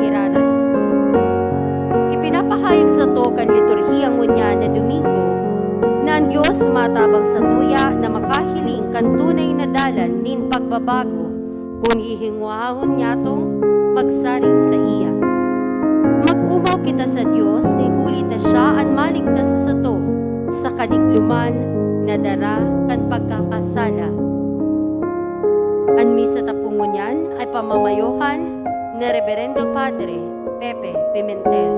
iraray. Ipinapahayag sa to kan liturhiyang ngunya na Domingo, na ang Diyos matabang sa tuya na makahiling kan tunay na dalan nin pagbabago, kung hihingwahon niya tong magsaring sa iya. Mag-umaw kita sa Diyos, ni huli ta siya an maligtas sa to, sa kadigluman na dara kan pagkakasala. An misa tapungunyan ay pamamayohan na Reverendo Padre Pepe Pimentel.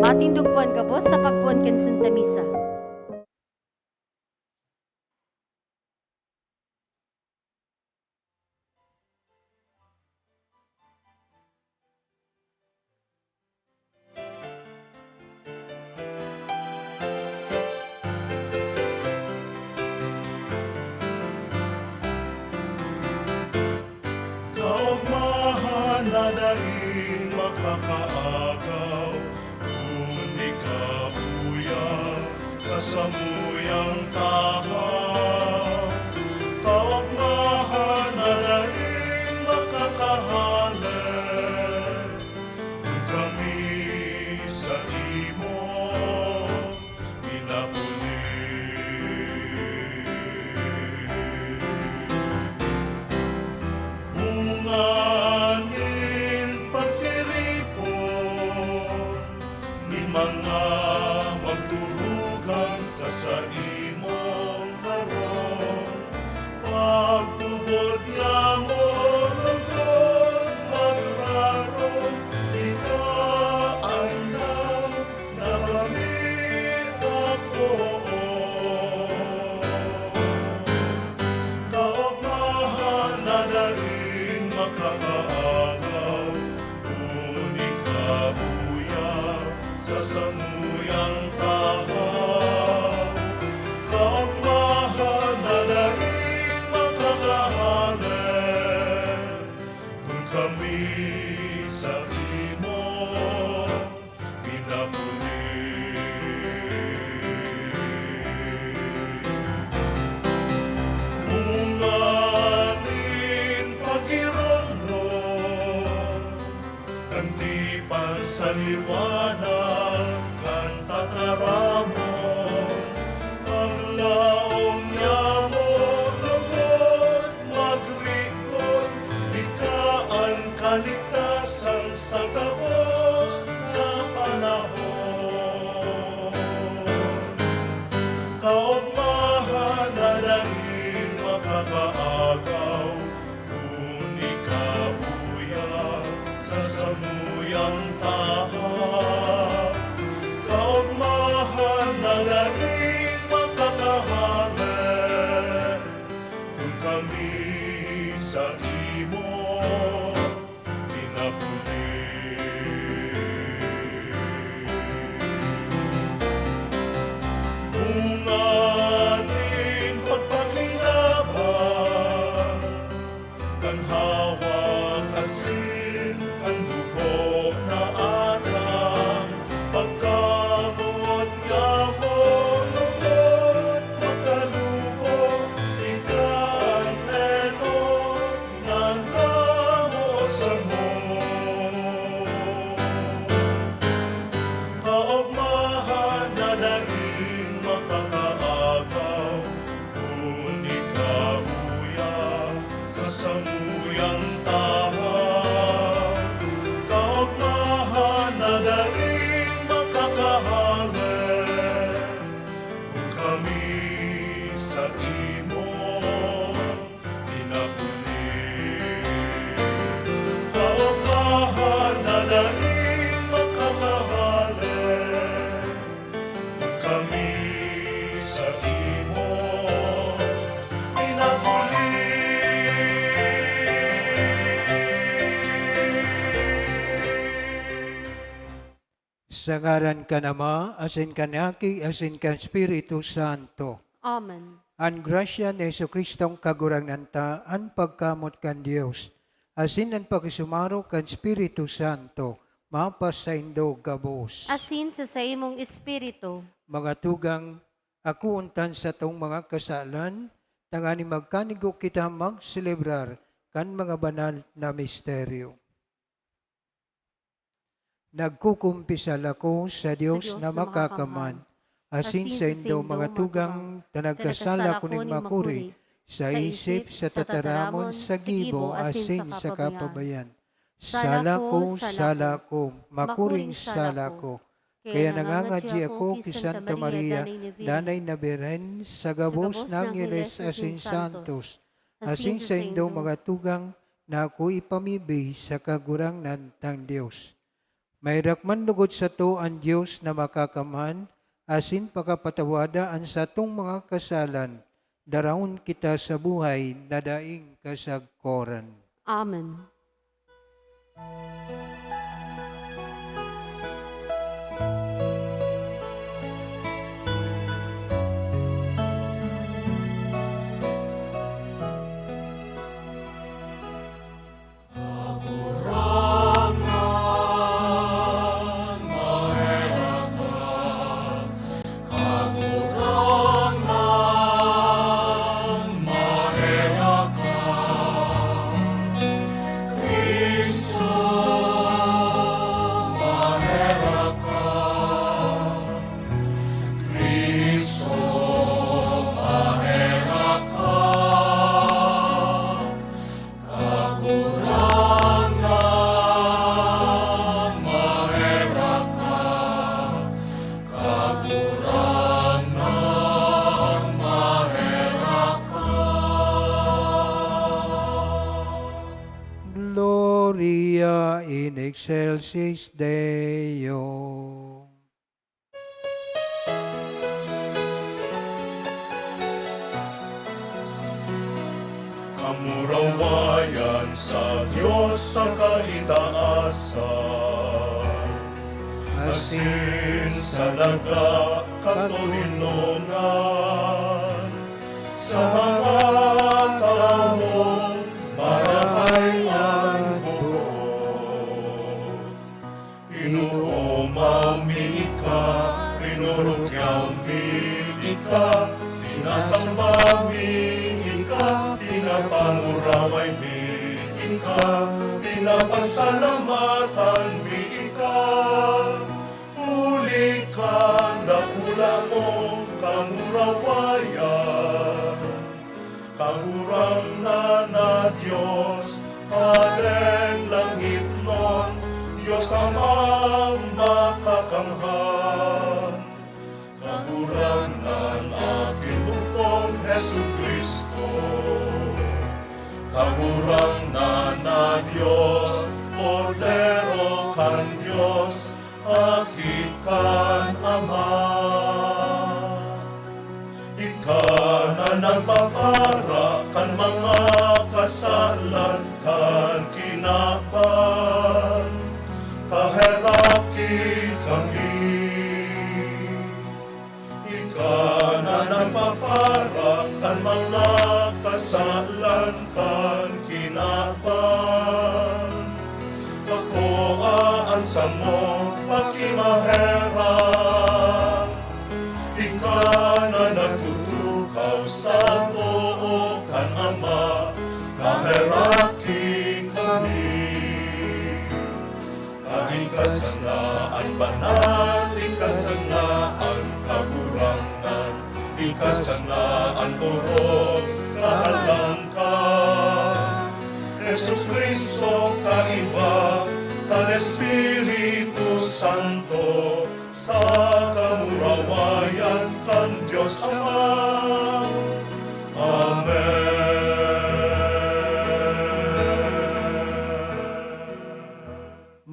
Matindugpuan gabos sa pagpuan ken Santa Misa. Kaugmahan na daing makakaagaw, kung ikabuya sa samuyang tahaw. Kaugmahan na daing makakahanap, kung kami sa imo pinapuli. Unganin pagtiripon ni mga magturugang sa imong karon, pagtubod yamo lugod magraron, ikaan lang na kami ako. Kaugmahan na daing makakaagaw, kung ikabuya sa samuyang tahaw. Kaugmahan na daing makakahanap, kung kami sa imo pinapuli. Unganin pagirondo, kanti pansaliwanag, kan tataramon, paglaong yamo lugod magrikod, ikaan kaligtasan sa gabos na panahon. Kaugmahan na daing makakaagaw, kung ikabuya sa samuyang tahaw. Kaugmahan na daing makakahanap, kung kami sa imo pinapuli. Unganin pagpakinaban, kan hawak asin, kan dugo na atang, pagkamuot yamo lugod makalubo, ikaan neton ng damo sa mo. Kaugmahan na daing makakaagaw, kung ikabuya sa samuyang tahaw. Kaugmahan na daing makakahanap, kung kami sa imo pinapuli. Kaugmahan na daing makakahanap, kung kami sa imo pinapuli. Sa ngaran ka Ama, asin ka ni Aki, asin ka Espiritu Santo. Amen. An grasya ni Jesucristong kagurangnan ta, an pagkamot kan Dios, asin ang pakisumaro kan Espiritu Santo, mapas sa indo gabos. Asin sa imong espiritu. Mga tugang, ako untan sa tong mga kasalan, tangani magkanigo kita magselebrar kan mga banal na misteryo. Nagkukumpisal ako sa Dios na makakaman, asin sa indo mga tugang tanagkasala kuning makuri, sa isip, sa tataramon, sa gibo, asin sa kapabayan. Sala ko, makuring sala ko. Kaya nangangadji ako kay Santa Maria, Nanay na Birhen, sa gabos ng Angeles asin Santos, asin sa indo mga tugang na ako ipamibay sa kagurangnan ng Dios. May rakman lugod sa to ang Diyos na makakaman, asin pakapatawada ang sa tong mga kasalan, darawon kita sa buhay na daing kasagkoran. Amen. Gloria in excelsis Deo. Kamurawayan sa Diyos sa kaitaasan, asin sa naga katulungan, sa mga taong marahay ang buot. Inuumaw mi ka, rinurukyaw mi ika, sinasamba mi ika, pinapanguraway mi ika, pinapasalamatan mi ika. Huli ka, nakula mo, kamurawayan. Kagurang na Diyos, aleng langit nun, Diyos amang makakamhan. Kagurang nan aking bukong Jesu Kristo, kagurang na Diyos, Cordero kan Diyos, akikan Ama. Ika na nagpapara kan mga kasalan kan kinaban, kaheraki kami. Ika na nagpapara kan mga kasalan kan kinaban, ako aansa mo pakimaherap. Ika na nagtutukaw sa too kan Ama, kaheraki kami. Ikasanaan banal, ikasanaan kagurangan, ikasanaan purong kahalangkan. Jesu Kristo kaiba, kan Espiritu Santo, sa kamurawayan kan Diyos Ama.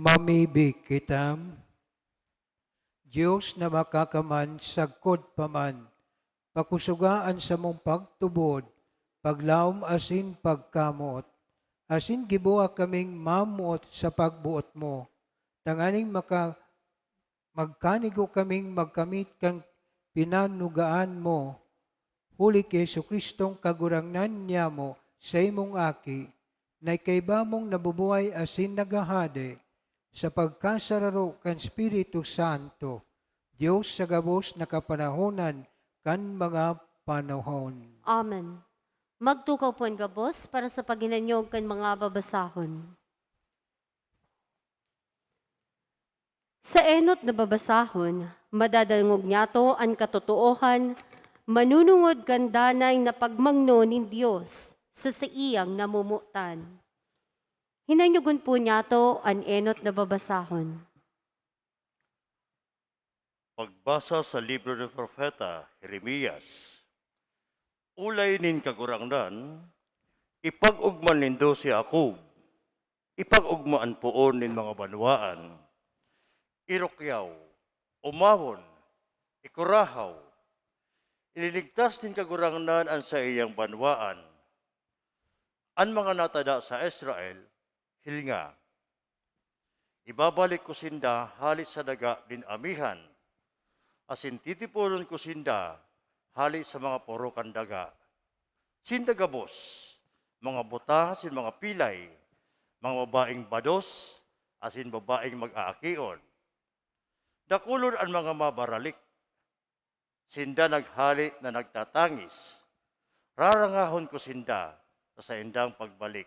Mamibig kitam, Diyos na makakaman sagkod paman, pakusugaan sa mong pagtubod, paglaom asin pagkamot, asin gibuha kaming mamuot sa pagbuot mo, tanganing magkanigo kaming magkamit kang pinanugaan mo, huli kay Jesu Kristong kagurangnan niya mo sa imong aki, na ikaiba mong nabubuhay asin nagahade, sa pagkasararo kan Espiritu Santo, Diyos sa gabos na kapanahonan kan mga panahon. Amen. Magtukaw po ang gabos para sa paginanyog kan mga babasahon. Sa enot na babasahon, madadalngog niyato ang katotoohan, manunungod kandanay na pagmangno nin Diyos sa iyang namumutan. Hinanyugon po niyato ang enot na babasahon. Pagbasa sa libro ng Propeta Jeremias. Ulay nin kagurangnan, ipag-ugman nindo si Akub, ipag-ugmaan poon nin mga banwaan, irokyaw, umawon, ikurahaw, ililigtas nin kagurangnan ang sa iyang banwaan, ang mga natada sa Israel, hilnga. Ibabalik ko sinda halis sa daga din amihan, asin titipunon ko sinda halis sa mga porokan daga. Sindagabos, mga buta, asin mga pilay, mga babaeng bados, asin babaeng mag-aakion. Dakulon ang mga mabaralik, sinda naghali na nagtatangis. Rarangahon ko sinda sa indang pagbalik.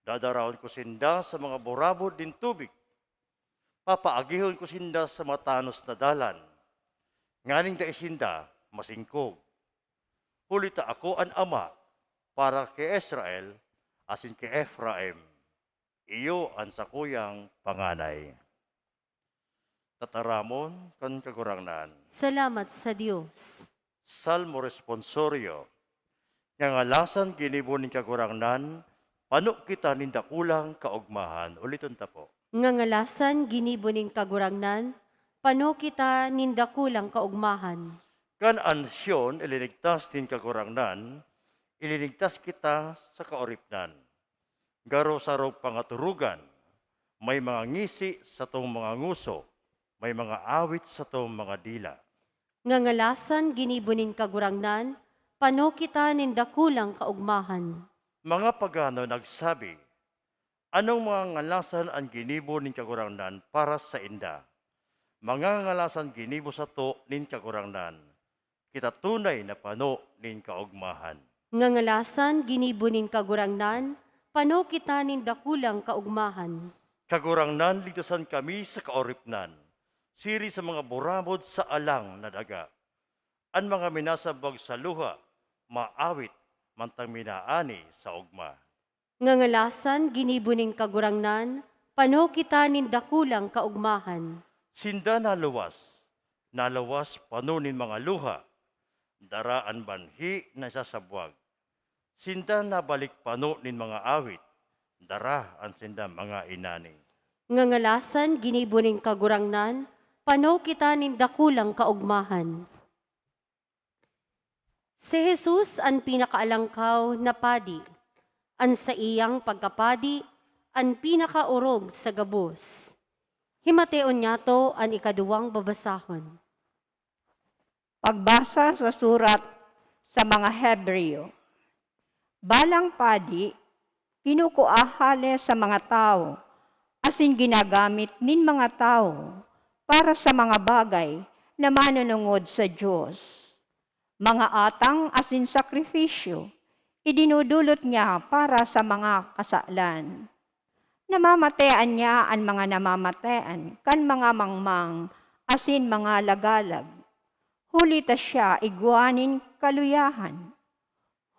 Dadarahon ko sinda sa mga borabod din tubig. Papaagihon ko sinda sa matanos na dalan. Nganing da isinda masingkog. Hulita ako ang ama para kay Israel asin kay Ephraim. Iyo ang sakuyang panganay. Tataramon kan kagurangnan. Salamat sa Diyos. Salmo responsorio. Ngangalasan ginibo ning kagurangnan, pano kita nindakulang kaugmahan. Uliton ta po. Ngangalasan ginibo nin kagurangnan, pano kita nindakulang kaugmahan. Kan ansyon ilinigtas din kagurangnan, ilinigtas kita sa kaoripnan. Garo sa rog pangaturugan, may mga ngisi sa tong mga nguso, may mga awit sa tong mga dila. Ngangalasan ginibo nin kagurangnan, pano kita nindakulang kaugmahan. Mga pagano nagsabi, anong mga ngalasan ang ginibo nin kagurangnan para sa inda? Mga ngalasan ginibo sa to nin kagurangnan, kita tunay na pano nin kaugmahan. Ngangalasan ginibo nin kagurangnan, pano kita nindakulang kaugmahan. Kagurangnan ligtasan kami sa kaoripnan, siri sa mga buramod sa alang na daga. Ang mga minasabag sa luha, maawit, mantang minaani sa ugma. Ngangalasan ginibo nin kagurangnan, pano kita nindakulang kaugmahan. Sinda nalawas panunin mga luha, daraan banhi na sasabwag. Sinda nabalik panunin mga awit, dara ang sinda mga inani. Ngangalasan ginibo nin kagurangnan, pano kita nindakulang kaugmahan. Si Jesus ang pinakaalangkaw na padi, ang sa iyang pagkapadi, ang pinakaurog sa gabos. Himateon niya to ang ikaduwang babasahon. Pagbasa sa surat sa mga Hebreo. Balang padi, kinukuahale sa mga tao, asin ginagamit nin mga tao para sa mga bagay na manunungod sa Diyos. Mga atang asin sakripisyo, idinudulot niya para sa mga kasalan. Namamatean niya ang mga namamatean, kan mga mangmang, asin mga lagalag. Huli ta siya iguanin kaluyahan.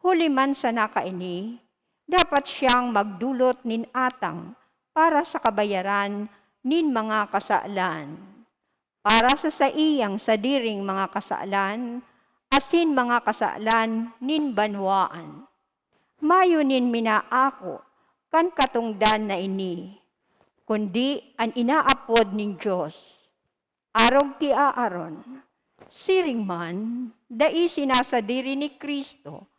Huli man sa nakaini, dapat siyang magdulot nin atang para sa kabayaran nin mga kasalan. Para sa iyang sadiring mga kasalan, asin mga kasalan nin banwaan. Mayunin minaako kan katungdan na ini, kundi ang inaapod nin Diyos. Arog ti aaron, siring man, dai sinasadiri ni Kristo,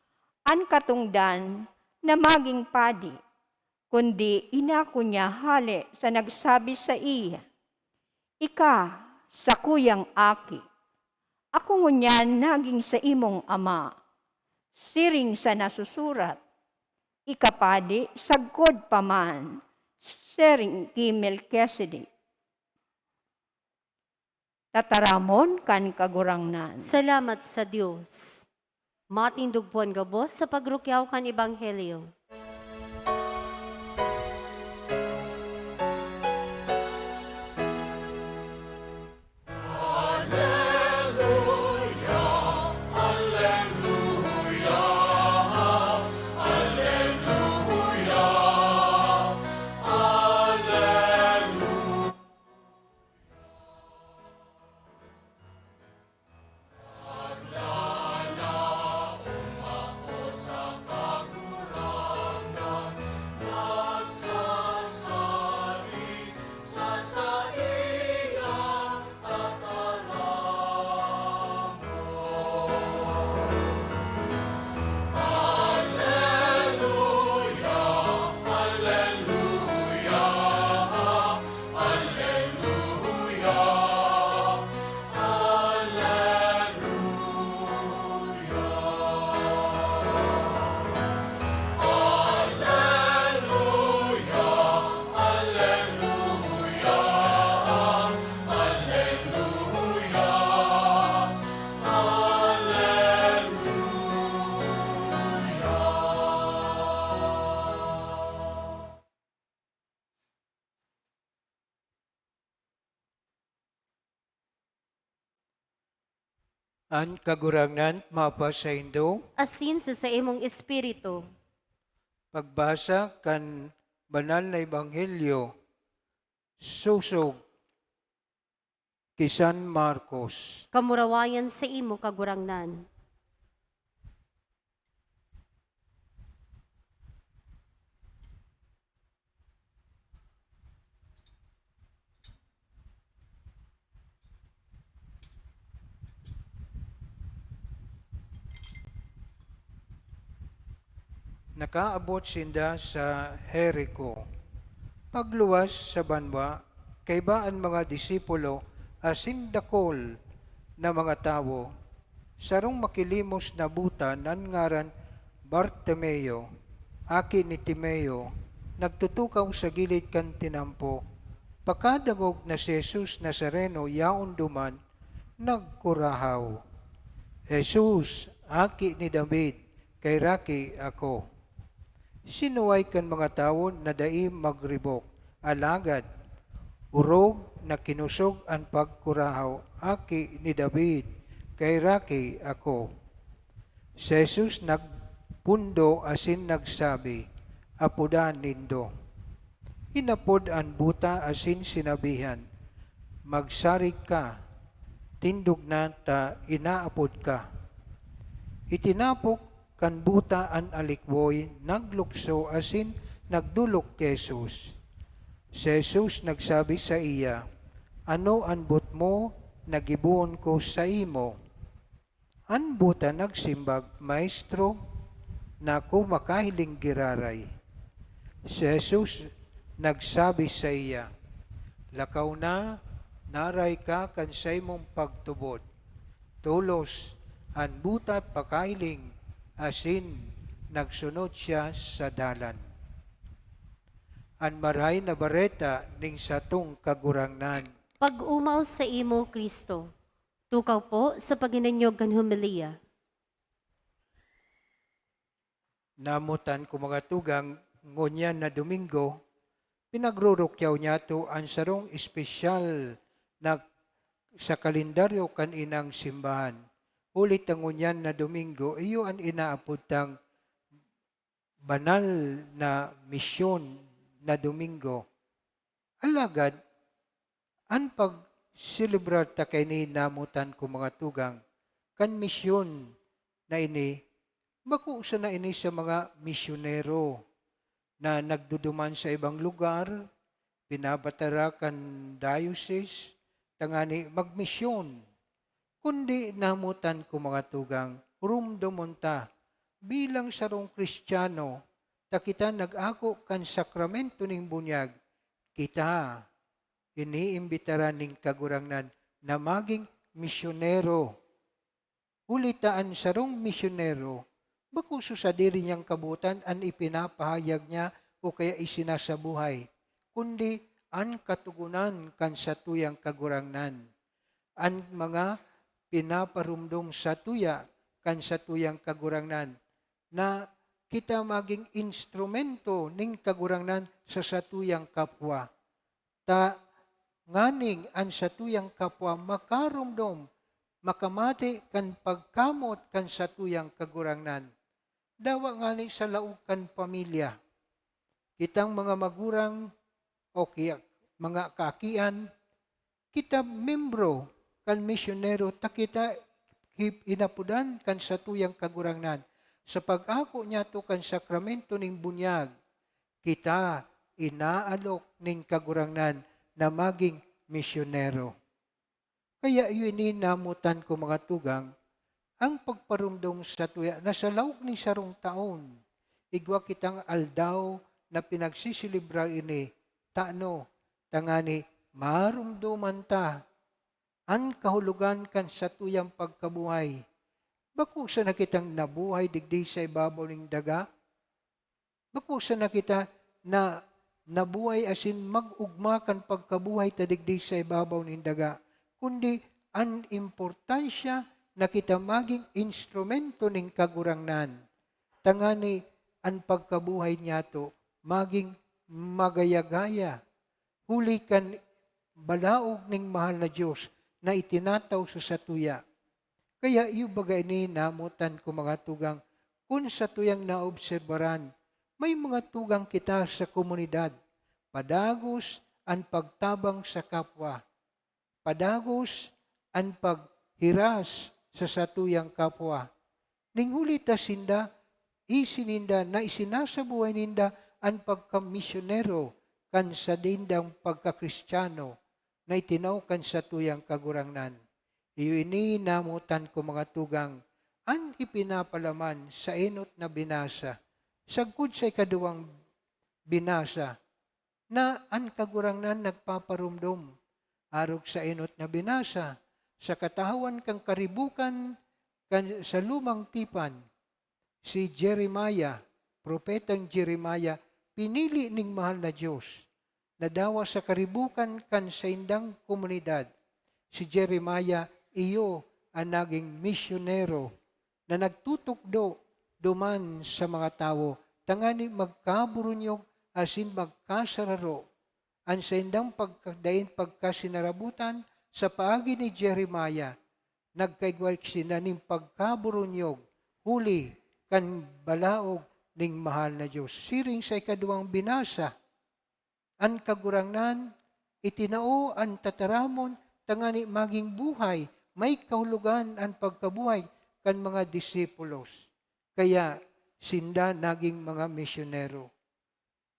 ang katungdan na maging padi, kundi inako niya hali sa nagsabi sa iya, ika sa kuyang aki, ako ngunyan naging sa imong ama, siring sa nasusurat, ikapadi sagkod paman, siring ki Melchizedek. Tataramon kan kagurangnan. Salamat sa Diyos. Matindog po ang gabos sa pagrukyaw kan Ebanghelyo. An kagurangnan mapa sa Indo, asin sa imong espiritu. pagbasa kan banal na ebanghelyo, susog kay San Marcos. Kamurawayan sa imo kagurangnan. Nakaabot sinda sa Jericho. Pagluwas sa banwa, kay ba ang mga disipulo asin dakol na mga tawo, sarong makilimos na buta nan ngaran Bartimeo, aki ni Timeo, nagtutukaw sa gilid kan tinampo. Pakadagog na si Jesus Nazareno yaon duman, nagkurahaw. Jesus, aki ni David, kay raki ako. Sinuway kan mga tao na dai magribok, alagad, urog na kinusog ang pagkurahaw, aki ni David, kay raki ako. Si Jesus nagpundo asin nagsabi, apudan nindo. Inapod ang buta asin sinabihan, magsarig ka, tindog na ta inaapod ka. Itinapok kan buta an alikboy, naglukso asin nagdulok kay Jesus. Si Jesus nagsabi sa iya, ano an but mo, nagibuon ko sa imo. An buta nagsimbag, Maestro, na ako makahiling giraray. Si Jesus nagsabi sa iya, lakaw na, naray ka kan sa imong pagtubod. Tulos, an buta pakahiling, asin nagsunod siya sa dalan. An maray na bareta ning satong kagurangnan. Pag-umaw sa imo, Kristo. Tukaw po sa paginanyog kan humiliya. Namutan ko mga tugang ngunyan na Domingo, pinagrurukyaw niya to ang sarong espesyal na sa kalendaryo kan inang simbahan. Ulit ang ngunyan na Domingo, iyo ang inaaputang banal na misyon na Domingo. Alagad, ang pag-celebrar ta kay ni namutan ko mga tugang, kan misyon na ini, bako sa na ini sa mga misyonero na nagduduman sa ibang lugar, pinabatara kan diocese, tangani magmisyon. Kundi namutan ko mga tugang, rumdumunta, bilang sarong Kristiyano, ta kita nag-ako kan sakramento ning bunyag, kita iniimbitaran ning kagurangnan na maging misyonero. Ulitaan sarong misyonero, bako sa diri niyang kabutan an ipinapahayag niya o kaya isinasabuhay, kundi an katugunan kan satuyang kagurangnan. An mga pinaparumdum sa tuya kan sa tuyang kagurangnan na kita maging instrumento ning kagurangnan sa satuyang kapwa. Ta nganing an satuyang kapwa makarumdum, makamati kan pagkamot kan satuyang kagurangnan. Dawa ngani sa laog kan pamilya. Kitang mga magurang o kaya mga kaakian, kita membro kan misyonero, ta kita inapudan kan satuyang kagurangnan. Sa pag-ako niya to kan sakramento ning bunyag, kita inaalok ning kagurangnan na maging misyonero. Kaya yun namutan ko mga tugang, ang pagparumdom sa tuya, nasa lawag ni sarong taon, igwa kitang aldaw na pinagsisilibra ini, taano, tangani, marumduman ta, an kahulugan kan sa tuyang pagkabuhay. Bako sa nakitang nabuhay digdi sa ibabaw ng daga? Bako sa nakita na nabuhay asin mag-ugma kan pagkabuhay ta digdi sa ibabaw ng daga? Kundi an importansya na kita maging instrumento ng kagurangnan. Tangani an pagkabuhay niya to maging magayagaya. Huli kan balaog ning mahal na Diyos na itinataw sa satuya. Kaya iyo bagay ni namutan ko mga tugang, kung sa tuyang naobserbaran, may mga tugang kita sa komunidad, padagos ang pagtabang sa kapwa, padagos ang paghiras sa satuyang kapwa. Ninghuli ta sinda, isininda na isinasabuhay ninda ang pagkamisyonero kan sa dindang pagkakristyano na itinaw kan sa tuyang kagurangnan. Iyo ini namutan ko mga tugang, ang ipinapalaman sa enot na binasa, sagkod sa ikaduwang binasa, na ang kagurangnan nagpaparumdum, arog sa enot na binasa, sa katahawan kang karibukan sa lumang tipan, si Jeremiah, propetang Jeremiah, pinili ning mahal na Diyos, nadawa sa karibukan kan sa indang komunidad. Si Jeremiah, iyo ang naging misyonero na nagtutukdo duman sa mga tao, tangani magkaburunyog asin magkasararo, ang sa indang pagkadain pagkasinarabutan sa paagi ni Jeremiah, nagkaigwag sina ning pagkaburunyog, huli kan balaog ning mahal na Diyos. Siring sa ikaduwang binasa, ang kagurangnan, itinao ang tataramon, tangani maging buhay, may kahulugan ang pagkabuhay kan mga disipulos. Kaya sinda naging mga misyonero.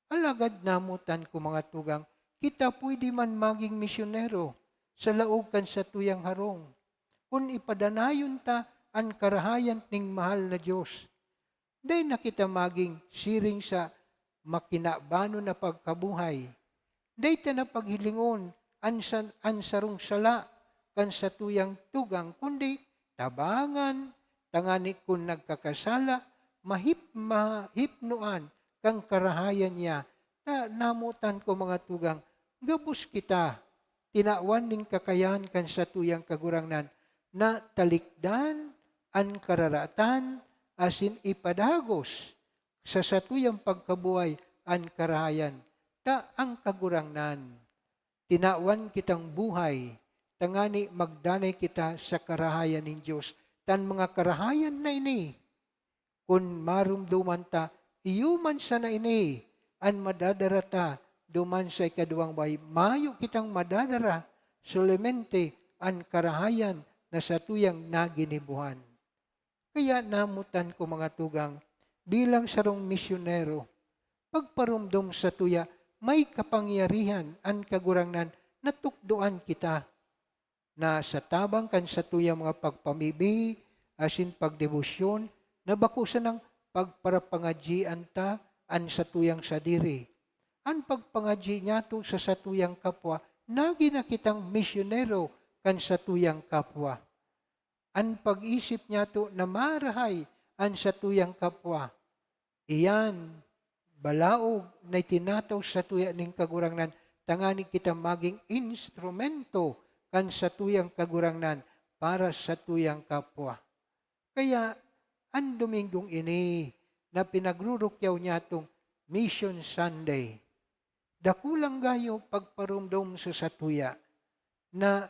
Alagad namutan ko mga tugang, kita pwede man maging misyonero sa laog kan sa tuyang harong. Kung ipadanayon ta ang karahayan ning mahal na Diyos, dahil na kita maging siring sa makinabano na pagkabuhay. Dahil ta na paghilingon ang sarong sala kan sa tuyang tugang, kundi tabangan, tangani kung nagkakasala, mahipnuan kang karahayan niya. Na namutan ko mga tugang, gabos kita, tinawan ning kakayahan kan sa tuyang kagurangnan, na talikdan ang kararatan, asin ipadagos sa satuyang pagkabuhay ang karahayan, ta ang kagurangnan. Tinawan kitang buhay, tangani magdanay kita sa karahayan ng Diyos. Tan mga karahayan na ini, kung marumduman ta, iyuman sa na ini, ang madadara ta, duman sa ikaduwang bahay, mayo kitang madadara, solemente ang karahayan na sa tuyang naginibuhan. Kaya namutan ko mga tugang, bilang sarong misyonero, pagparumdum sa tuya, may kapangyarihan ang kagurangnan na tukduan kita, na sa tabang kan sa tuya mga pagpamibi, asin pagdebosyon, na bakusan ng pagparapangadjian ta, an sa tuyang sadiri. Ang pagpangadji niya to sa satuyang kapwa, nagi na kitang misyonero kan sa tuyang kapwa. Ang pag-isip niya to na marahay an sa tuyang kapwa. Iyan, balaog na itinataw sa tuya ning kagurangnan, tangani kita maging instrumento kan sa tuyang kagurangnan para sa tuyang kapwa. Kaya, ang Domingong ini na pinagrurukyaw niya itong Mission Sunday, dakulang gayo pagparumdom sa satuya na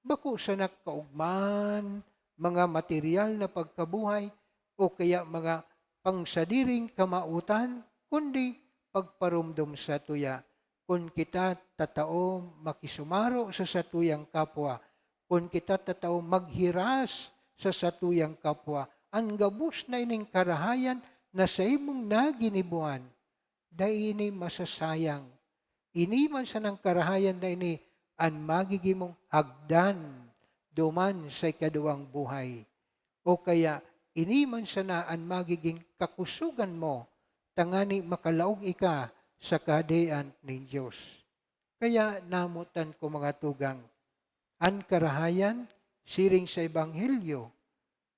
bako sa nakaugman, mga material na pagkabuhay o kaya mga pangsadiring kamautan, kundi pagparumdom sa tuya. Kung kita tatao makisumaro sa satuyang kapwa, kung kita tatao maghiras sa satuyang kapwa, ang gabus na ining karahayan na sa imong naginibuan, dahil ini masasayang. Ini man sa ng karahayan na ini, ang magigimong hagdan, duman sa ikaduwang buhay. O kaya, ini man sa na ang magiging kakusugan mo, tangani makalaog ika sa kadean ng Diyos. Kaya namutan ko mga tugang, ang karahayan, siring sa Ebanghelyo,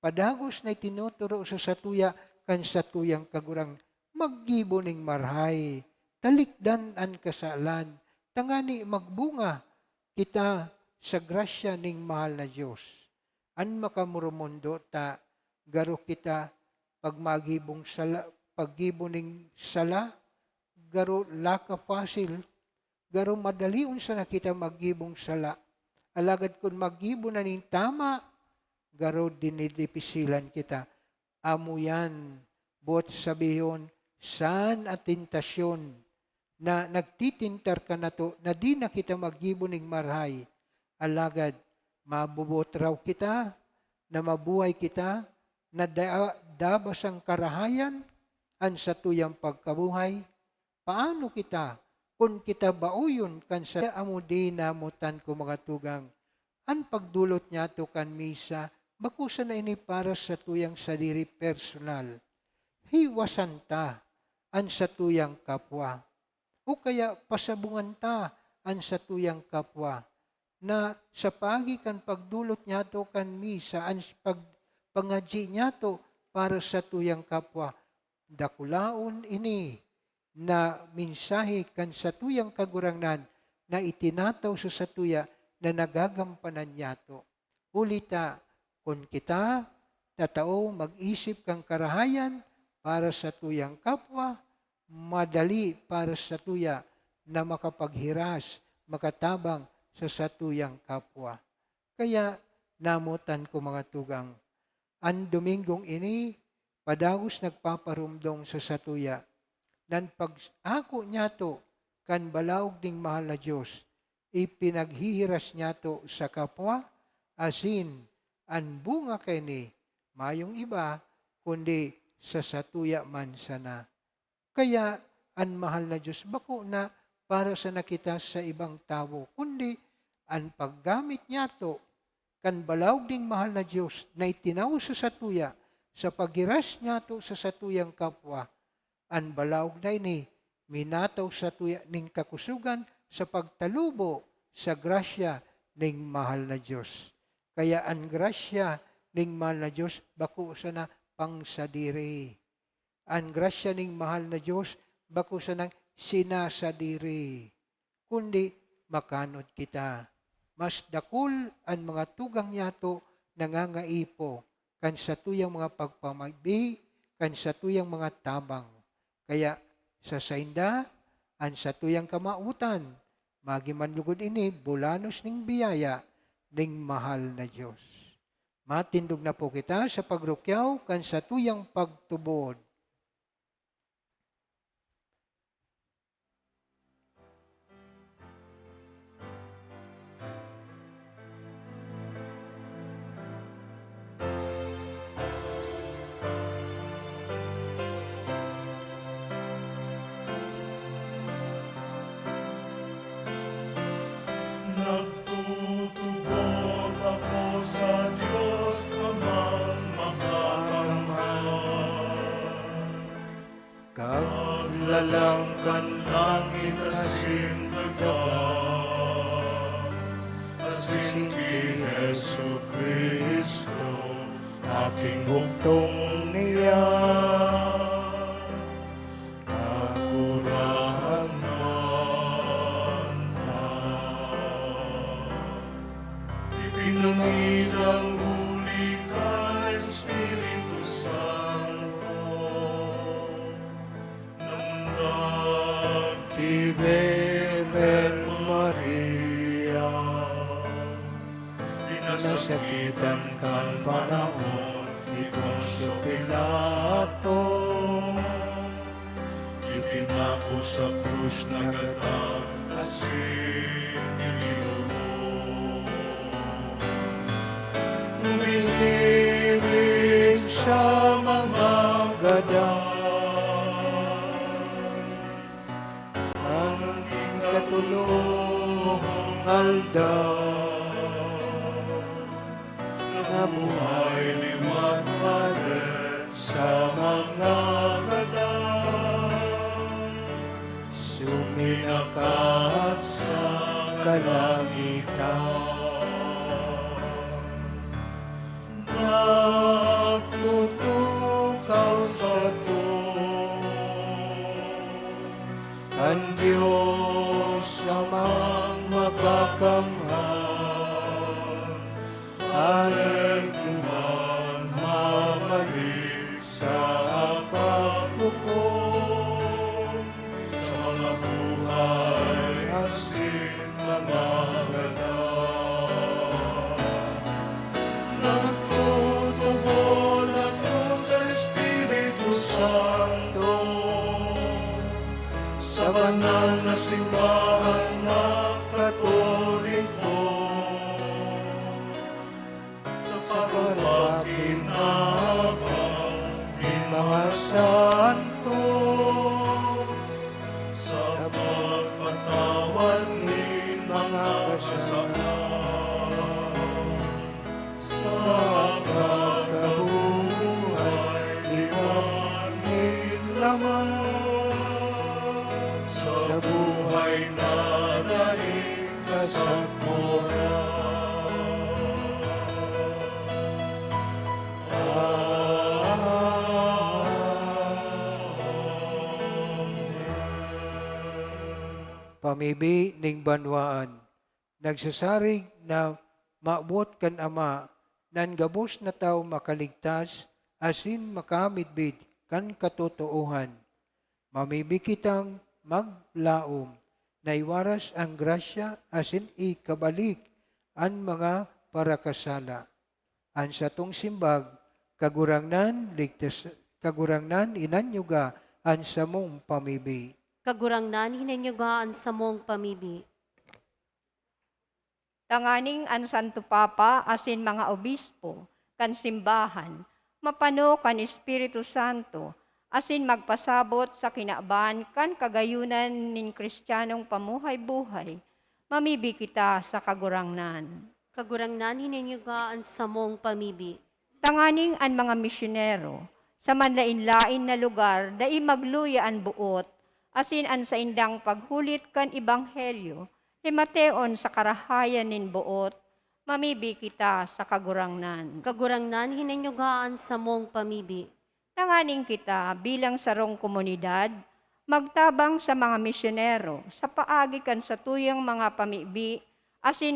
padagos na itinuturo sa satuya kan satuyang kagurang maggibo ning marhay, talikdan ang kasalan, tangani magbunga kita sa grasya ning mahal na Diyos. An makamurumundo ta, garo kita pagmagibong sala, paggibo ning sala, garo laka fasil, garo madaliun sa nakita maggibong sala. Alagad kung maggibo na ning tama, garo dinidipisilan kita. Amo yan, bot sabiyon, saan at tentasyon na nagtitintar ka na to, na di na kita maggibuning marhay. Alagad, mabubot raw kita, na mabuhay kita, na dabas ang karahayan, an sa tuyang pagkabuhay. Paano kita, kung kita bauyon, kan sa amo di namutan ko mga tugang, an pagdulot niya to kan misa, bakusan na ini para sa tuyang sadiri personal. Hiwasan ta, an sa tuyang kapwa. O kaya pasabungan ta, an sa tuyang kapwa. Na sa pagi kan pagdulot niya to kan misa, an pangadji niya to para sa tuyang kapwa. Dakulaon ini na mensahe kan sa tuyang kagurangnan na itinataw sa satuya na nagagampanan niya to. Ulita, kung kita, tatao mag-isip kang karahayan para sa tuyang kapwa, madali para sa tuya na makapaghiras, makatabang sa satuyang kapwa. Kaya namutan ko mga tugang, ang Domingong ini, padagos nagpaparumdong sa satuya, nan pag ako niya to, kan balaog ding mahal na Diyos, ipinaghihiras niya to sa kapwa, asin, ang bunga kay ni, mayong iba, kundi sa satuya man sana. Kaya, ang mahal na Diyos, bako na para sa nakita sa ibang tao, kundi, ang paggamit niya to, kan balawg ding mahal na Diyos, na itinaw sa satuya, sa paghiras niya to sa satuyang kapwa, ang balawg na ini, minataw sa tuya ning kakusugan sa pagtalubo sa grasya ning mahal na Diyos. Kaya ang grasya ning mahal na Diyos, bako sana pangsadiri. Ang grasya ning mahal na Diyos, bako sana sinasadiri. Kundi makanod kita. Mas dakul ang mga tugang niya to nangangaipo, kan sa tuyang mga pagpamagbi, kan sa tuyang mga tabang. Kaya sa sainda, ang sa tuyang kamautan, magimanlugod ini, bulanos ning biyaya, ning mahal na Diyos. Matindog na po kita sa pagrukyaw, kan sa tuyang pagtubod. Nagtutubod ako sa Diyos Amang makakamahal. Kaglalangkan langit asin daga, asin ki Jesu Kristo, ating bugtong niya. Pinangilang huli ka, Espiritu Santo, namundag ki Virgen Maria, pinasakitan kan panahon ni Poncio Pilato, ipinako sa krus na gatang asin nililubo. Umilimig sa mga gadan, ang ikatulong aldan, nabuhay liwat malit sa mga gadan, suminakat sa kalangitan. Nagtutukaw sa to, ang Diyos namang makakamahal, ay tuman mamalik sa paghukom sa mga buhay asin mga gadan. Pamibi ning banwaan, nagsasarig na maabot kan Ama, nan gabos na tao makaligtas, asin makamidbid kan katotoohan. Mamibi kitang maglaom, na iwaras ang grasya, asin ikabalik ang mga parakasala. An satong simbag, kagurangnan inanyuga ang samong pamibi. Kagurangnan hinanyugaan sa mong pamibi. Tanganing an Santo Papa asin mga obispo, kan simbahan, mapano kan Espiritu Santo, asin magpasabot sa kinaban kan kagayunan nin Kristiyanong pamuhay-buhay, mamibi kita sa kagurangnan. Kagurangnan hinanyugaan sa mong pamibi. Tanganing an mga misyonero, sa manlain-lain na lugar, dai magluya an buot, asin an sa indang paghulit kan Ebanghelyo, himateon sa karahayan nin buot, mamibi kita sa kagurangnan. Kagurangnan hinanyugaan sa mong pamibi. Tanganing kita bilang sarong komunidad, magtabang sa mga misyonero, sa paagi kan sa tuyang mga pamibi, asin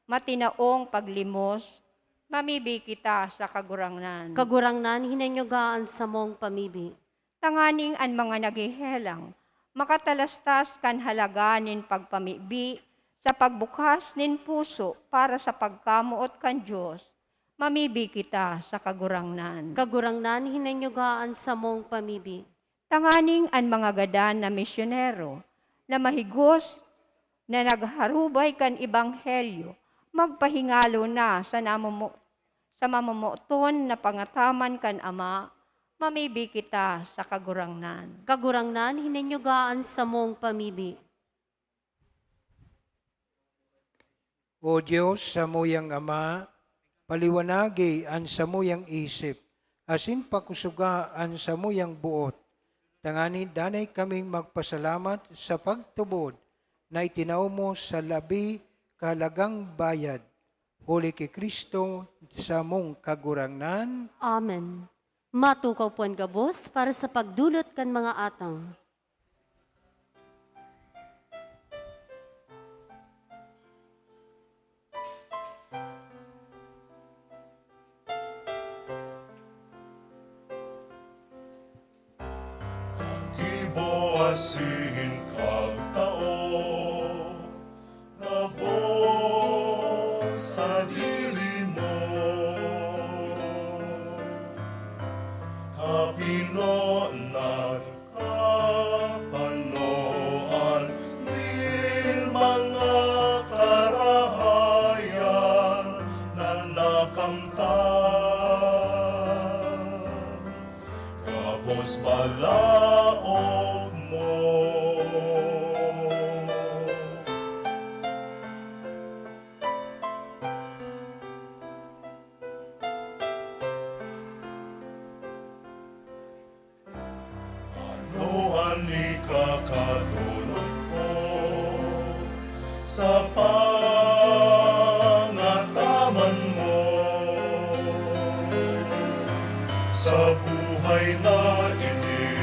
matinaong paglimos, mamibi kita sa kagurangnan. Kagurangnan hinanyugaan sa mong pamibi. Tanganing an mga nagihelang, makatalastas kan halaga nin pagpamibi sa pagbukas nin puso para sa pagkamuot kan Diyos, mamibi kita sa kagurangnan. Kagurangnan hinanyugaan sa mong pamibi. Tanganing an mga gadan na misyonero, na mahigos na nagharubay kan Ebanghelyo, magpahingalo na sa mamumuton na pangataman kan Ama, mamibi kita sa kagurangnan. Kagurangnan hinanyugaan sa mong pamibi. O Diyos, samuyang Ama, paliwanagi ang samuyang isip, asin pakusuga ang samuyang buot. Tanganin danay kaming magpasalamat sa pagtubod na itinaw mo sa labi kahalagang bayad. Huli kay Kristo sa mong kagurangnan. Amen. Matukaw po ang gabos para sa pagdulot kan mga atang. Asin kag tao, nabong sa diri mo. Kapinonan, kapanoan, min mga karahayan na nakamtan. Kapos balaog mo. Ano ang ikakadulot ko sa pangataman mo sa buhay na ini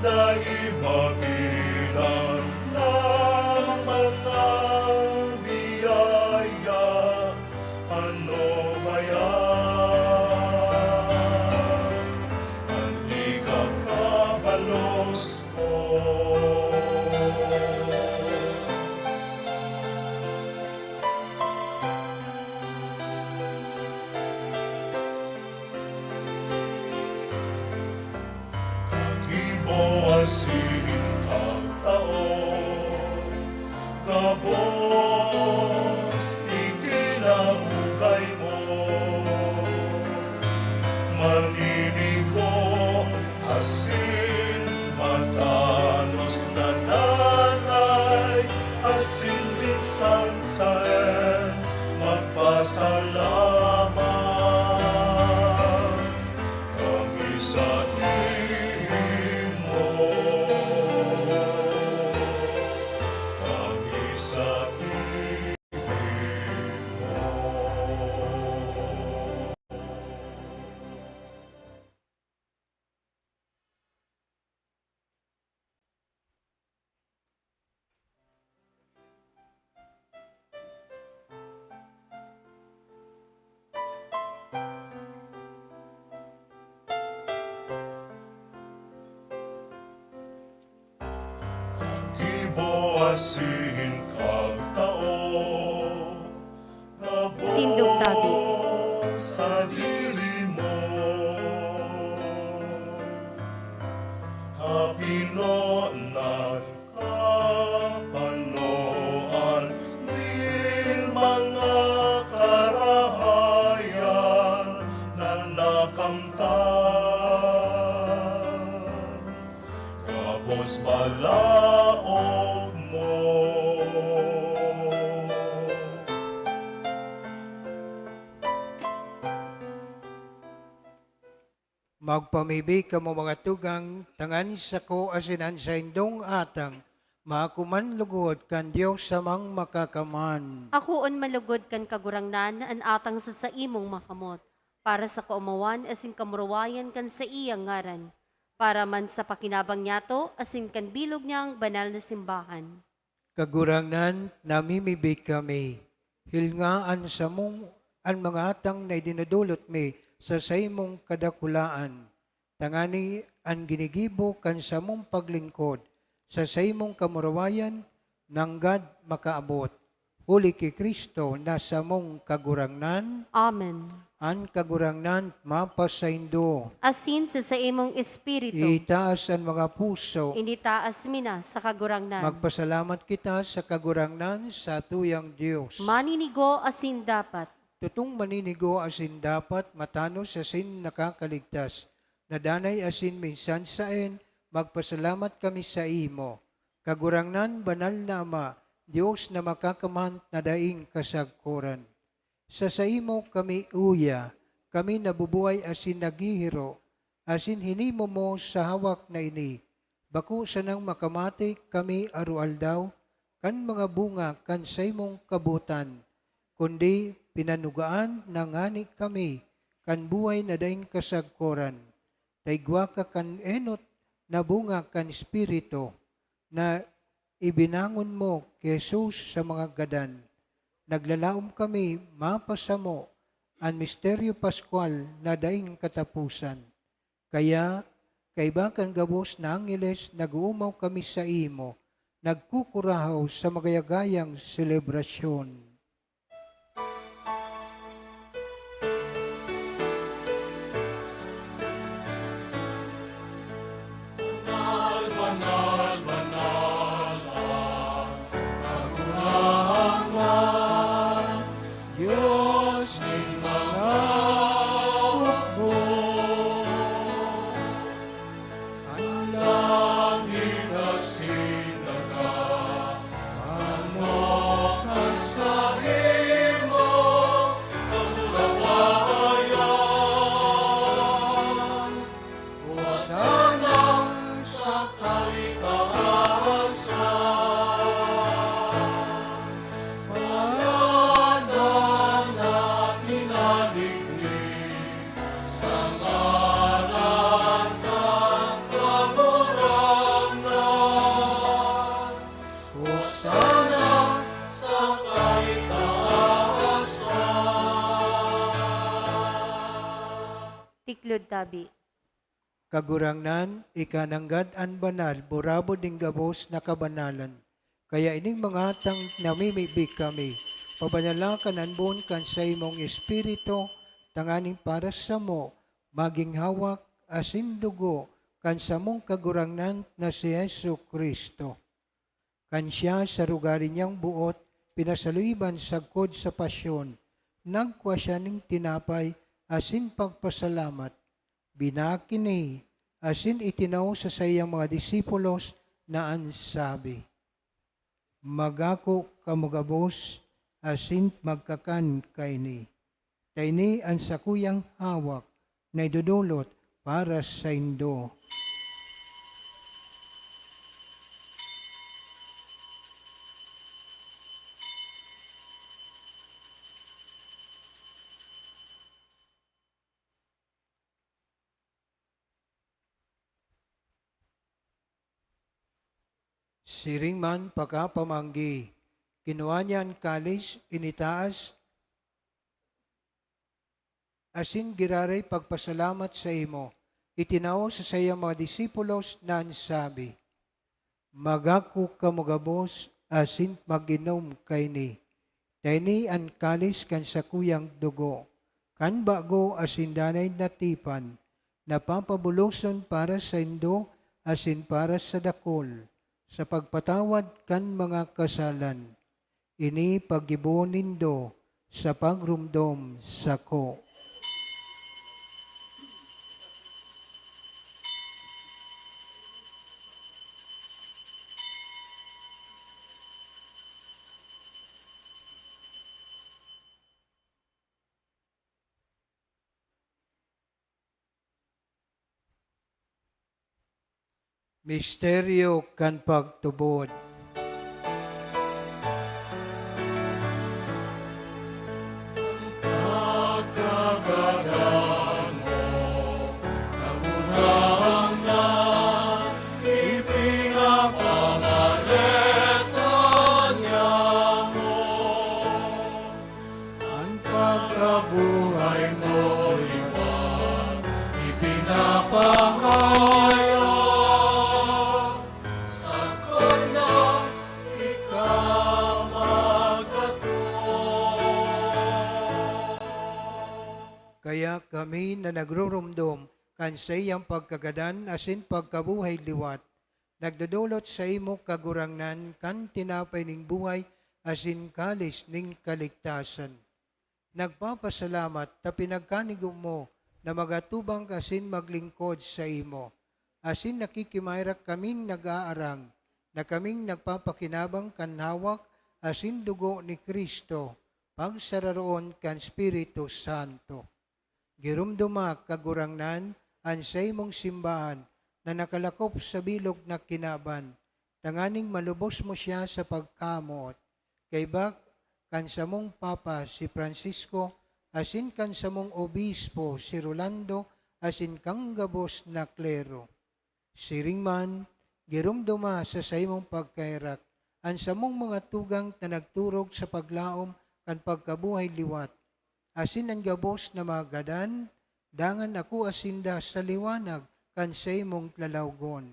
na imabilang ng mga biyaya. Ano ba yan? Ang ikakabalos ko. Asin kag taon, kabos ikinaugay mo. Maninigo asin matanos na nanay, asin din sansaen magpasalamat kami sa kami sa asin kag tao, Tindog tabi. sa diri mo. Kapinonan kapanoan din mga karahayan na nakamtan. Kapos balaog mo. Magpamibig kamo mga tugang, tangan sa ko asinan sa indong atang, makuman lugod kan Diyos samang makakaman. Ako on malugod kan kagurangnan, an atang sa saimong makamot, para sa kaumawan asin kamurawayan kan sa iyang ngaran, para man sa pakinabang niyato asin kan bilog niyang banal na simbahan. Kagurangnan, namimibig kami, hilngaan sa mong ang mga atang na dinudulot mi, sa saimong kadakulaan. Tangani ang ginigibo kan sa mong paglingkod, sa saimong kamurawayan, nanggad makaabot. Huli ki Kristo na sa mong kagurangnan, Amen. ang kagurangnan mapasaindo. Asin sa saimong espiritu, Itaas ang mga puso, hindi taas mina sa kagurangnan. magpasalamat kita sa kagurangnan sa tuyang Diyos. Maninigo asin dapat. Tutong maninigo asin dapat matano sa sin nakakaligtas. Nadanay asin minsan saen, magpasalamat kami sa imo. Kagurangnan banal na Ama, Diyos na makakaman na daing kasagkuran. Sa imo kami uya, kami nabubuhay asin nagihiro, asin hinimo mo sa hawak na ini. Baku sa nang makamati kami arualdaw, kan mga bunga kan sa imong kabutan, kundi pinanugaan na ngani kami, kan buhay na daing kasagkoran. Taigwa ka kan enot na bunga kan espiritu, na ibinangon mo kay Jesus sa mga gadan. Naglalaom kami mapasamo ang misteryo Pascual na daing katapusan. Kaya, kaibakan gabos na angeles, nag-uumaw kami sa imo, nagkukurahaw sa magayagayang selebrasyon. Diyos ng mga hukbo, ang langit asin Kan sa imo kamurawayan, Hosanna sa kaligtasan. Pangalan na pinaligid sa ngalan ng kagurangnan. Hosanna sa kaligtasan. Tiklod tabi. kagurangnan, ikananggad an banal, burabo ding gabos na kabanalan. Kaya ining mga tang namimibig kami, pabanalakan anbon kan sa imong espiritu, tanganing para sa mo, maging hawak asin dugo, kan sa mong kagurangnan na si Yesu Kristo. Kan siya sa rugarin niyang buot, pinasaluiban sagkod sa pasyon, nagkwa siya ning tinapay, asin pagpasalamat, binakini, asin itinaw sa sayang mga disipulos na ansabi, magako kamugabos, asin magkakan kaini. Kaini ang sakuyang hawak na idudulot para sa indo. Siring man pagkapamanggi, kinuha niya ang kalis, initaas, asin giraray pagpasalamat sa imo. Itinaw sa sayang mga disipulos na ansabi, magako kamugabos, asin maginom kayni. Dayni an kalis kan sakuyang dugo, kan bago asin danay natipan, napapabuloson para sa indo asin para sa dakol, sa pagpatawad kan mga kasalan. Ini pag-ibon nindo sa pagrumdom sako. Misteryo kan pagtubod. Ang pagkabuhay mo, liwan, ipinapahayag. Kaya kami na nagrurumdom kan sa iyang pagkagadan asin pagkabuhay liwat, nagdudulot sa imo kagurangnan kan tinapay ning buhay asin kalis ning kaligtasan. Nagpapasalamat ta pinagkanigo mo na magatubang asin maglingkod sa imo. Asin nakikimayrak kaming nag-aarang, na kaming nagpapakinabang kan hawak asin dugo ni Kristo, pagsararoon kan Espiritu Santo. Girumduma kagurangnan an sa imong simbahan na nakalakop sa bilog na kinaban, tanganing malubos mo siya sa pagkamot. Kay bak kan sa mong Papa si Francisco, asin kan sa mong Obispo si Rolando, asin kang gabos na klero. Siringman, girumduma sa imong pagkairak, an sa mong mga tugang na nagturog sa paglaom kan pagkabuhay liwat, asin ang gabos na magadan, dangan ako asinda sa liwanag kan sa imong tlalawgon.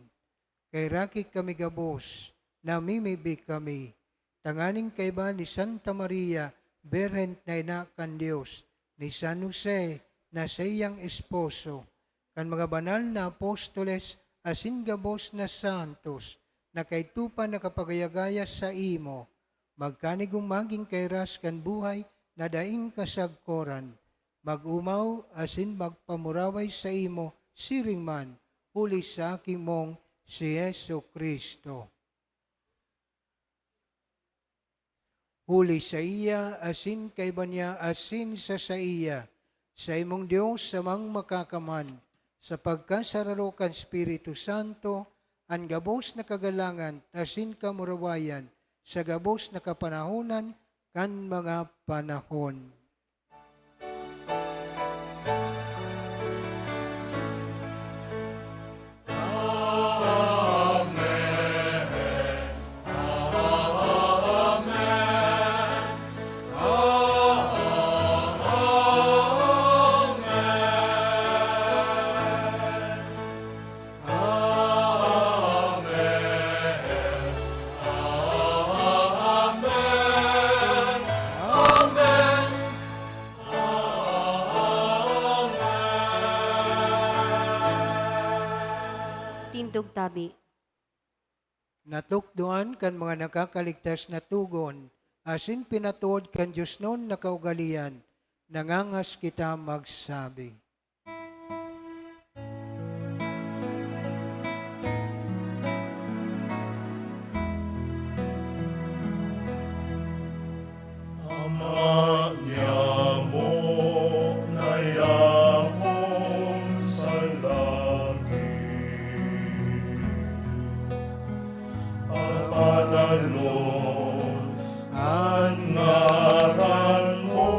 Kay rakik kami gabos, namimibig kami, tanganing kayba ni Santa Maria, Berhent na ina kan Diyos, ni San Jose na sa iyang esposo, kan mga banal na apostoles, asin gabos na santos, na kay tupa nakapagayagaya sa imo, magkanigong maging kairas kan buhay, na daing kasagkoran, mag-umaw asin magpamuraway sa imo, siringman, huli sa aking mong si Yesu Kristo. Huli sa iya, asin kay banya, asin sa iya, sa imong Diyos samang makakaman, sa pagkasararo kan Espiritu Santo, ang gabos na kagalangan, asin kamurawayan, sa gabos na kapanahonan, kan mga panahon. Tindog tabi. Natukduan kan mga nakakaligtas na tugon, asin pinatuod kan Diyos noon na kaugalian, nangangas kita magsabi. Ama niya mo na yamong sa langit, papadalon ang ngaran mo,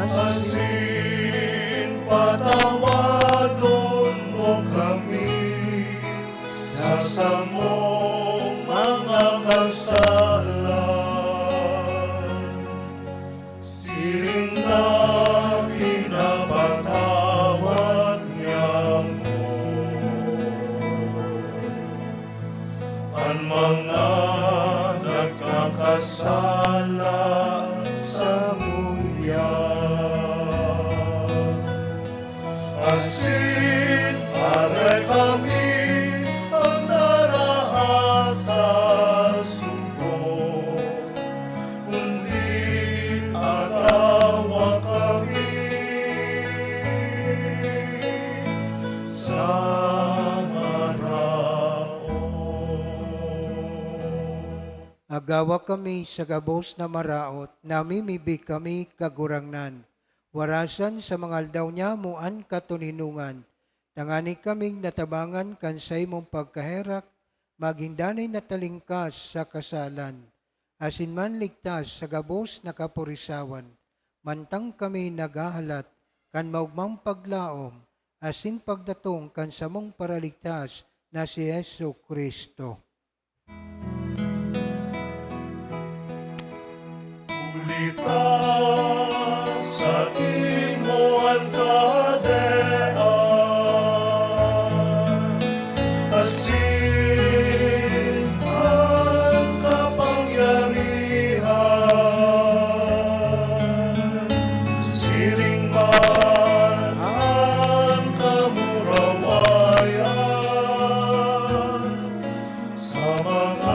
Asin patawadon mo kami sa samong mga kasalan. Siring na pinapatawad niya mo ang mga nagkakasala sa muya. Asin para kami ang narahas sa subok, kundi atawa kami sa maraon. Agawa kami sa gabos na maraot, namimibig kami kagurangnan. Warasan sa mga aldaw niya muan katuninungan. Tangani kaming natabangan kansay mong pagkaherak, magindanay natalingkas sa kasalan. Asin man ligtas sa gabos na kapurisawan. Mantang kami nagahalat, kan maugmang paglaom, asin pagdatong kan samong paraligtas na si Yesu Kristo. Ulita sa timuan kadean, asin ang kapangyarihan, siring man ang kamurawayan, sa mga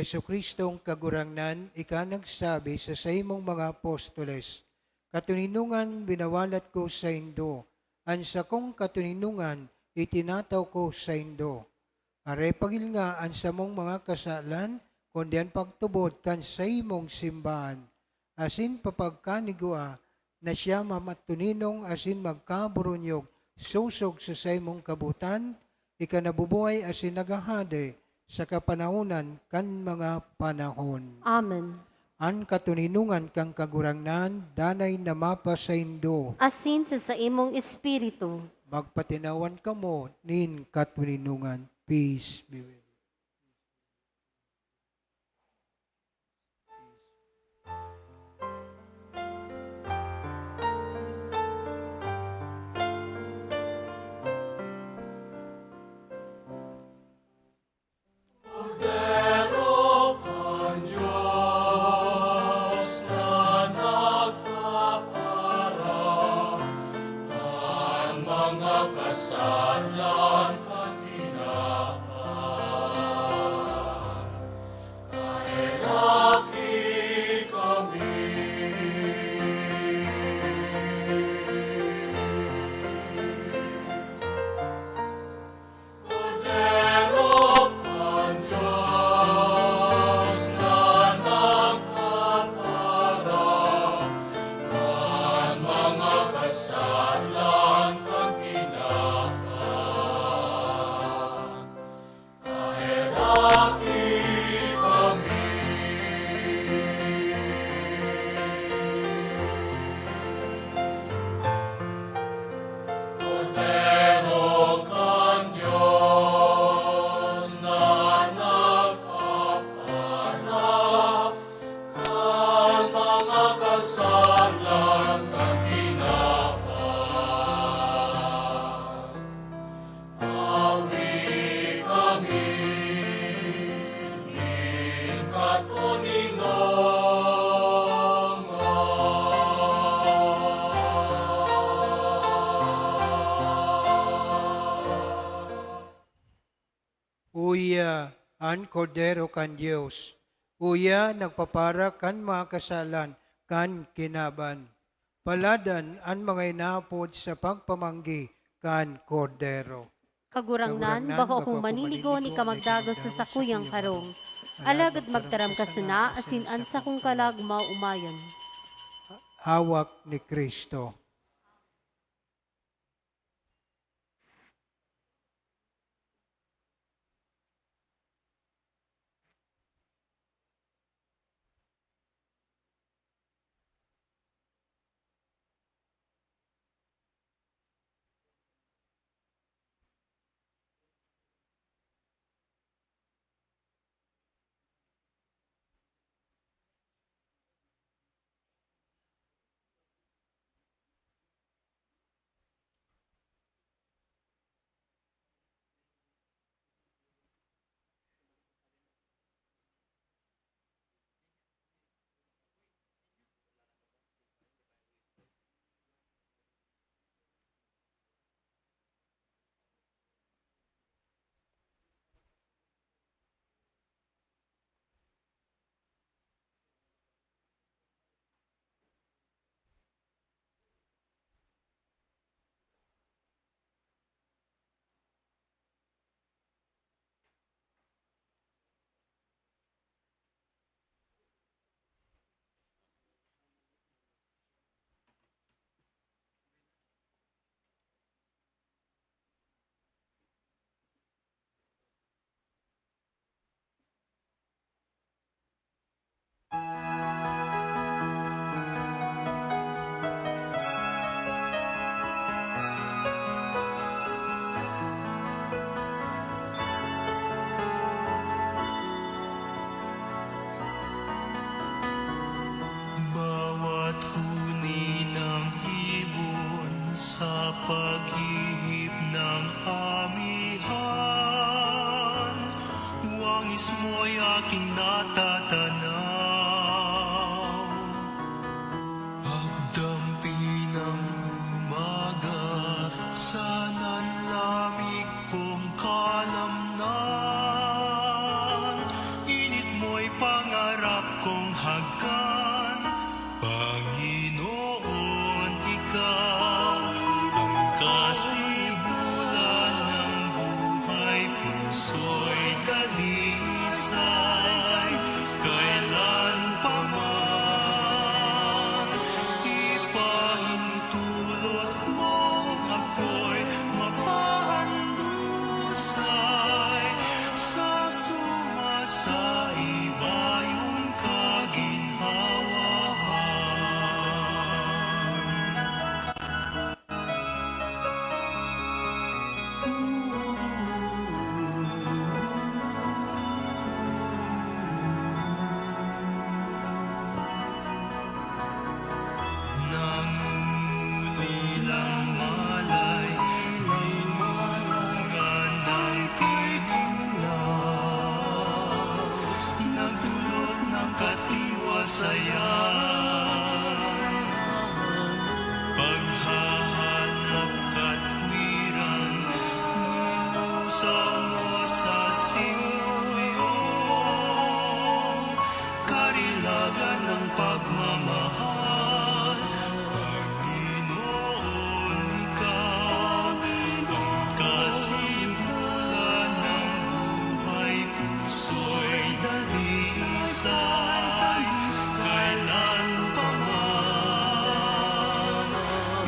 Yesu Kristong kagurangnan, ika nagsabi sa saimong mga apostoles, katuninungan binawalat ko sa indo, ansa kong katuninungan itinataw ko sa indo. Are pagil nga ansa mong mga kasalan, kundi ang pagtubod kan saimong simbahan. Asin papagkanigua na siya mamatuninong asin magkaburunyog, susog sa saimong kabutan, ika nabubuhay asin nagahade, sa kapanahunan kan mga panahon. Amen. An katuninungan kang kagurangnan, danay na mapa sa indo. Asin sa imong espiritu. Magpatinawan kamo nin katuninungan. Peace be with you. kasalan Uya, an kordero kan Diyos. Uya, nagpapara kan mga kasalan, kan kinaban. Paladan an mga inapod sa pagpamanggi, kan kordero. Kagurangnan, bako akong maninigo ni kamagdagos sa sakuyang karong. Alagad magtaram ka sana, asin sa kong kalag maumayan. Hawak ni Kristo. mismo'y aking natatanaw. Pagdampi ng umaga sa nanlamig kong kalamnan, init mo'y pangarap kong hagkan. Panginoon, ikaw ang kasibulan ng buhay, puso'y dalisay. Kailan pa man ipahintulot mong ako'y mapahandusay sa sumasaibayong kaginhawahan. Nangulilang malay, may malungan ng tinimla, nagdulot ng katiwasayan. Paghahanap katwiran, nilusaw mo sa simuyong karilagan ng pagmamahal. Panginoon, ikaw ang kasimulan ng buhay, puso'y dalisay. Kailan pa man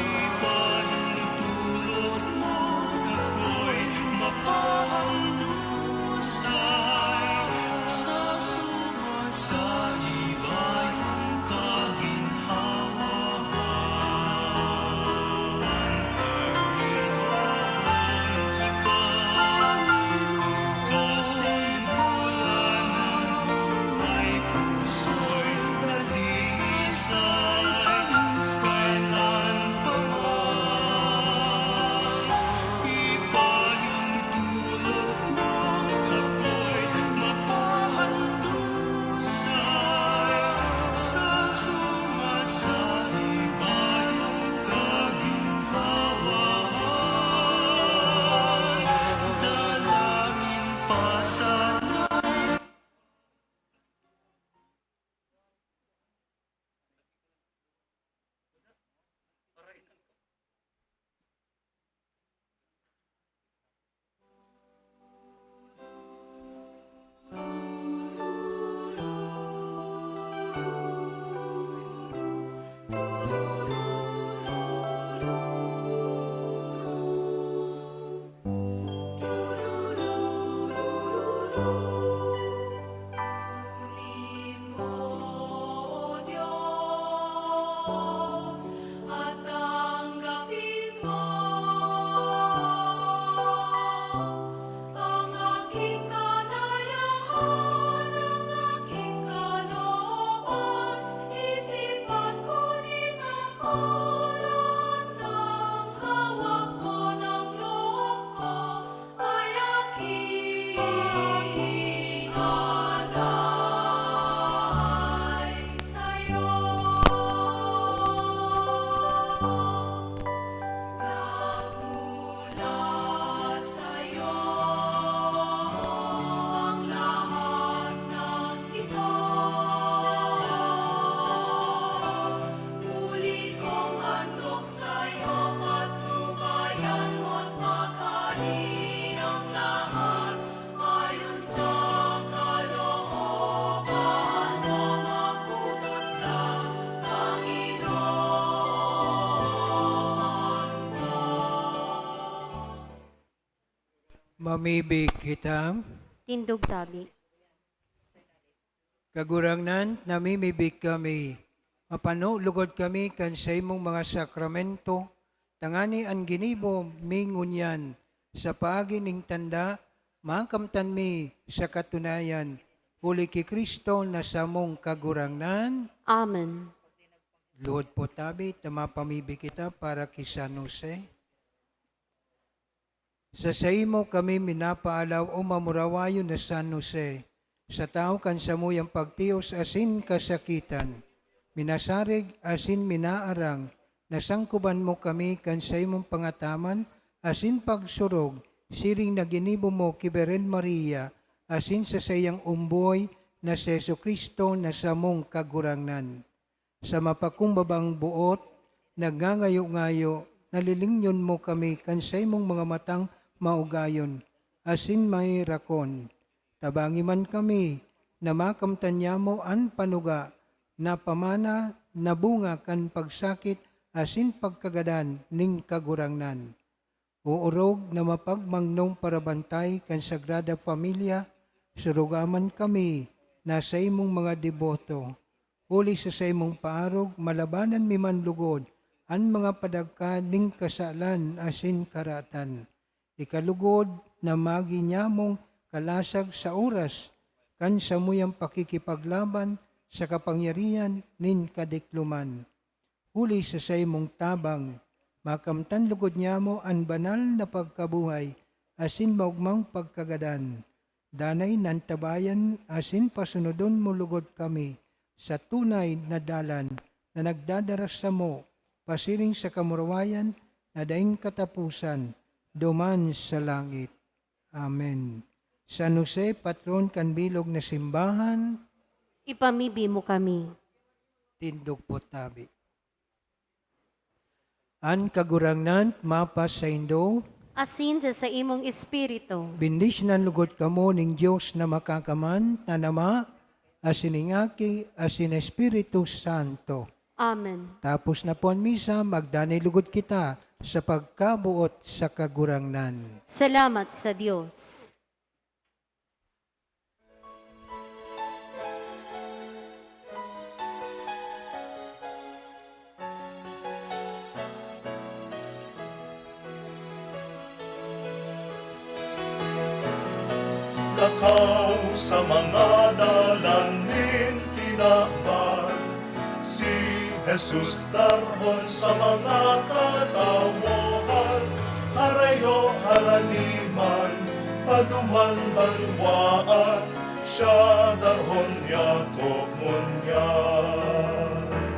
ipahintulot mo ako'y mapahandusay sa sumasaibayong kaginhawahan. Panginoon, ikaw ang kasimulan ng buhay, puso'y dalisay. Kailan pa man ipahintulot mo ako'y mapahandusay sa sumasaibayong kaginhawahan. Dalangin pa sana. At tanggapin mo ang aking kanayahan, ang aking kalooban, isipan kunin ako, lahat ng hawak ko ng loob ko ay aking alay sa'yo. Nagmula sa'yo ang lahat ng ito. Muli kong handog sa'yo, patnubayan mo't makain ang lahat ayon sa kalooban mo. Magutos ka, Panginoon ko. Mamibig kita, Tindog tabi. kagurangnan, namimibig kami. Mapano, lugod kami kan sa imong mga sakramento, tangani ang ginibo, mingunyan, sa paagi ning tanda, makamtan mi sa katunayan, huli ki Kristo na sa mong kagurangnan. Amen. Lord po tabi, tamapamibig kita para kay San Jose. Sa imo kami minapaalaw o mamurawayo na San Jose, Sa tao kan samuyang pagtiyos asin kasakitan, minasarig asin minaarang, nasangkuban mo kami kan sa imong pangataman, asin pagsurog, siring na ginibo mo kiberen Maria, asin sa sayang umboy na si Jesucristo na samong kagurangnan. Sa mapakumbabang buot, nagngangayo-ngayo, nalilingyon mo kami kan sa imong mga matang maugayon, asin may rakon. Tabangi man kami, na makamtanya mo an panuga, na pamana, na bunga kan pagsakit, asin pagkagadan ning kagurangnan. Uurog na mapagmangnong parabantay kan Sagrada Familia, surugaman kami na sa imong mga deboto. Uli sa imong paarog, malabanan mi man lugod, an mga padagka ning kasalan asin karatan. Ikalugod na maginyamong kalasag sa oras, kan samuyang pakikipaglaban sa kapangyarihan nin kadikluman. Huli sa imong tabang, makamtan lugod niya mo ang banal na pagkabuhay, asin maugmang pagkagadan. Danay nantabayan, asin pasunodon mo lugod kami, sa tunay na dalan na nagdadaras sa mo, pasiring sa kamurawayan na daing katapusan, duman sa langit. Amen. San Jose, patron kan bilog na simbahan, Ipamibi mo kami. tindog po tabi. An kagurangnan, mapas sa indo, Asin sa imong espiritu. bindis na lugod kamo ning Diyos na makakaman, tanama, asin ingaki, asin Espiritu Santo. Amen. Tapos na po ang misa, magdanay lugod kita sa pagkabuot sa kagurangnan. Salamat sa Diyos. Lakaw sa mga dalanin tinakpan, si Jesus darhon sa mga katawohan, harayo haraniman, paduman banwaan, siya darhon yato munya.